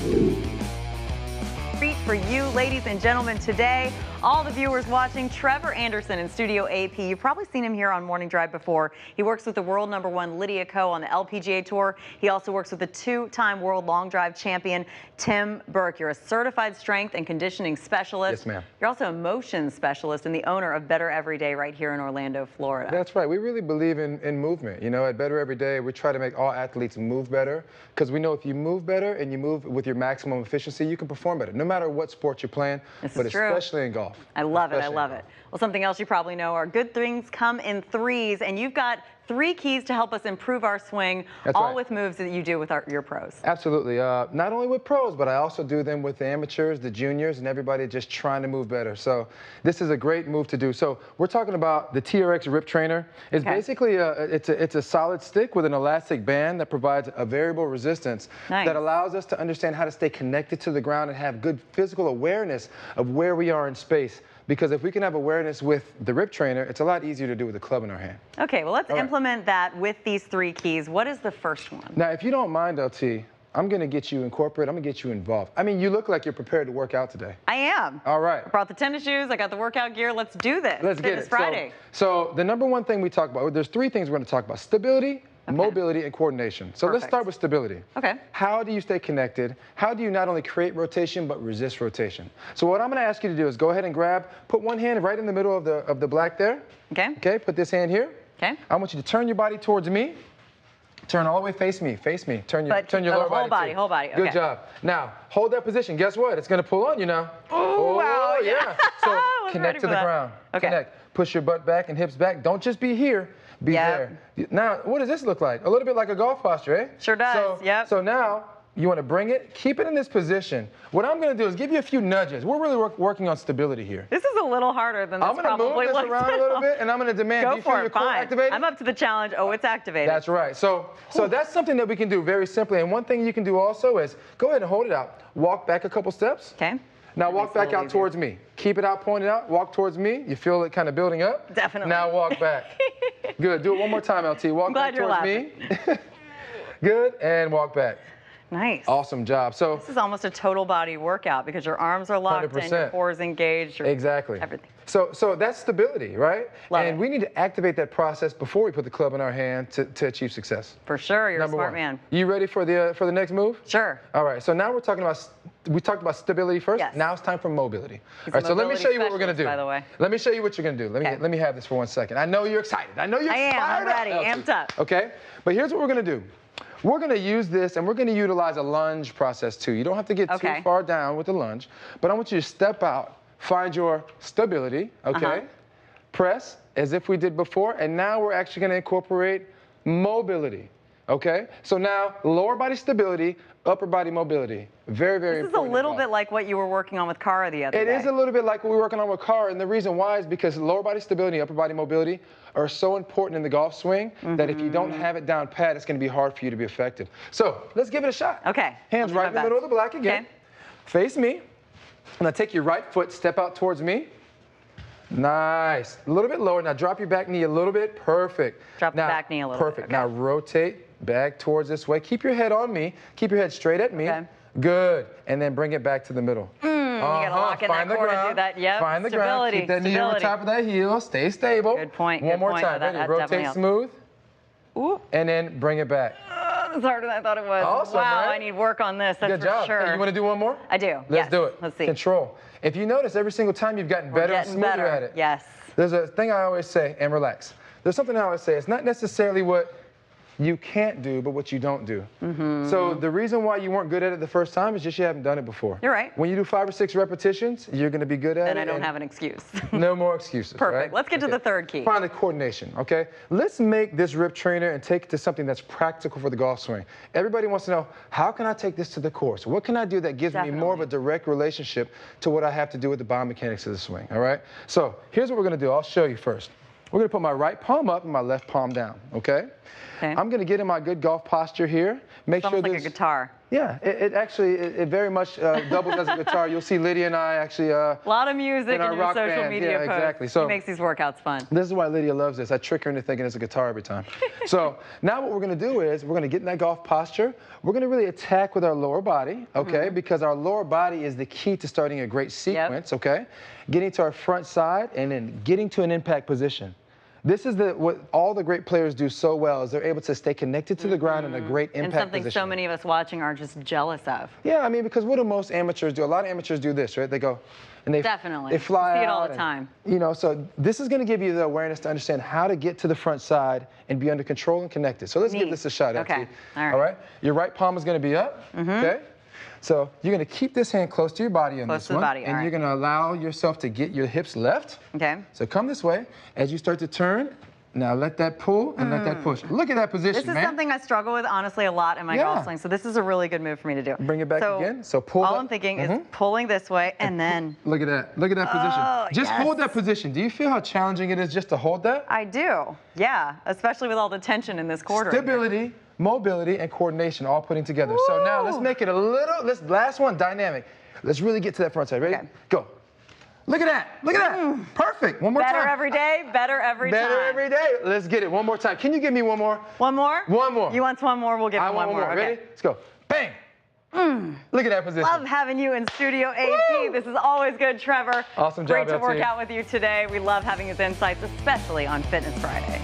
Treat for you, ladies and gentlemen, today. All the viewers watching, Trevor Anderson in Studio AP. You've probably seen him here on Morning Drive before. He works with the world #1 Lydia Ko on the LPGA Tour. He also works with the 2-time world long drive champion, Tim Burke. You're a certified strength and conditioning specialist. Yes, ma'am. You're also a motion specialist and the owner of Better Everyday right here in Orlando, Florida. That's right. We really believe in movement. You know, at Better Everyday, we try to make all athletes move better because we know if you move better and you move with your maximum efficiency, you can perform better, no matter what sport you're playing, but especially in golf. I love it. I love it. Well, something else you probably know are good things come in threes, and you've got 3 keys to help us improve our swing, all with moves that you do with your pros. Absolutely. Not only with pros, but I also do them with the amateurs, the juniors, and everybody just trying to move better. So this is a great move to do. So we're talking about the Trx Rip trainer. It's basically it's a solid stick with an elastic band that provides a variable resistance that allows us to understand how to stay connected to the ground and have good physical awareness of where we are in space. Because if we can have awareness with the Rip trainer, it's a lot easier to do with a club in our hand. Okay, well, let's implement that with these 3 keys. What is the first one? Now, if you don't mind, LT, I'm going to get you incorporated. I'm going to get you involved. I mean, you look like you're prepared to work out today. I am. All right. I brought the tennis shoes. I got the workout gear. Let's do this. Let's get it. It's Friday. So the #1 thing we talk about, there's 3 things we're going to talk about: stability, mobility, and coordination. So let's start with stability. Okay. How do you stay connected? How do you not only create rotation, but resist rotation? So what I'm going to ask you to do is go ahead and put one hand right in the middle of the black there. Okay. Okay, put this hand here. Okay. I want you to turn your body towards me. Turn all the way, face me, face me. Turn your lower body. Whole body. Good job. Now, hold that position. Guess what? It's going to pull on you now. Oh, wow. Yeah. So connect to the ground. Okay. Connect. Push your butt back and hips back. Don't just be here. Be there. Now, what does this look like? A little bit like a golf posture, eh? Sure does. So now, you want to bring it, keep it in this position. What I'm going to do is give you a few nudges. We're really working on stability here. This is a little harder than this probably looks. I'm going to move this around a little bit, and I'm going to demand, do you feel your core activated? I'm up to the challenge. Oh, it's activated. That's right. So that's something that we can do very simply. And one thing you can do also is go ahead and hold it out. Walk back a couple steps. Okay. Now walk back out towards me. Keep it out, pointed out. Walk towards me. You feel it kind of building up? Definitely. Now walk back. Good. Do it one more time, LT. Walk back towards me. Good. And walk back. Nice. Awesome job. So this is almost a total body workout because your arms are locked 100%. And your core is engaged. Exactly. Everything. So that's stability, right? Love it. We need to activate that process before we put the club in our hand to achieve success. For sure. You're a smart man. You ready for the next move? Sure. All right. So now we talked about stability first. Yes. Now it's time for mobility. He's all right. So let me show you what we're going to do. By the way. Let me show you what you're going to do. Let me have this for 1 second. I know you're excited. I know you're I am. I'm ready. Amped up. Okay. But here's what we're going to do. We're going to use this, and we're going to utilize a lunge process too. You don't have to get too far down with the lunge, but I want you to step out, find your stability, okay? Press as if we did before, and now we're actually going to incorporate mobility, okay? So now lower body stability, upper body mobility. Very, very important. This is a little bit like what you were working on with Cara the other day. It is a little bit like what we were working on with Cara, and the reason why is because lower body stability, upper body mobility are so important in the golf swing that if you don't have it down pat, it's going to be hard for you to be effective. So let's give it a shot. Okay. Hands right in the middle of the black again. Okay. Face me. Now take your right foot, step out towards me. Nice. A little bit lower. Now drop your back knee a little bit. Perfect. Drop the back knee a little bit. Perfect. Now rotate back towards this way. Keep your head on me. Keep your head straight at me. Okay. Good. And then bring it back to the middle. You gotta lock in that core to do that. Yep. Find the ground. Keep that knee over top of that heel. Stay stable. Good point. One more time. Ready? Rotate smooth. Ooh. And then bring it back. It's harder than I thought it was. Awesome, wow, right? I need work on this. That's Good job. for sure. Hey, you want to do one more? I do. Let's do it. Let's see. Control. If you notice, every single time you've gotten better and smoother at it. Yes. There's a thing I always say, and relax. There's something I always say. It's not necessarily what you can't do, but what you don't do. So the reason why you weren't good at it the first time is just you haven't done it before. You're right. When you do 5 or 6 repetitions, you're going to be good at it. And I don't have an excuse. No more excuses. Perfect. Right? Let's get to the third key. Finally, coordination, okay? Let's make this Rip trainer and take it to something that's practical for the golf swing. Everybody wants to know, how can I take this to the course? What can I do that gives me more of a direct relationship to what I have to do with the biomechanics of the swing, all right? So here's what we're going to do. I'll show you first. We're going to put my right palm up and my left palm down, okay? I'm going to get in my good golf posture here. Make sure almost like a guitar. Yeah, it actually very much doubles as a guitar. You'll see Lydia and I actually a lot of music in our your rock social band. media posts. Exactly. So it makes these workouts fun. This is why Lydia loves this. I trick her into thinking it's a guitar every time. So now what we're going to do is we're going to get in that golf posture. We're going to really attack with our lower body, okay? Because our lower body is the key to starting a great sequence, okay? Getting to our front side and then getting to an impact position. This is what all the great players do so well is they're able to stay connected to the ground in a great impact and something position. So many of us watching are just jealous of. Yeah, I mean, because what do most amateurs do? A lot of amateurs do this, right? They go and they definitely they fly see it out all the time. You know, so this is going to give you the awareness to understand how to get to the front side and be under control and connected. So let's give this a shot. Okay. All right. Your right palm is going to be up. Okay. So you're going to keep this hand close to your body on this one. Close to the body, and you're going to allow yourself to get your hips left. Okay. So come this way. As you start to turn, now let that pull and let that push. Look at that position, man. This is something I struggle with, honestly, a lot in my golf swing. So this is a really good move for me to do. Bring it back again. So pull all I'm thinking is pulling this way and then. Look at that. Look at that position. Just hold that position. Do you feel how challenging it is just to hold that? I do. Yeah, especially with all the tension in this quarter. Stability, mobility, and coordination all putting together. Woo! So now let's make it a little, last one, dynamic. Let's really get to that front side. Ready? Okay. Go. Look at that. Look at that. Perfect. One more time. Better every day, better every time. Better every day. Let's get it. One more time. Can you give me one more? One more? One more. You want one more? We'll give you one more. Ready? Okay. Let's go. Bang. Look at that position. Love having you in Studio AP. This is always good, Trevor. Awesome job, Great to work LT. out with you today. We love having his insights, especially on Fitness Friday.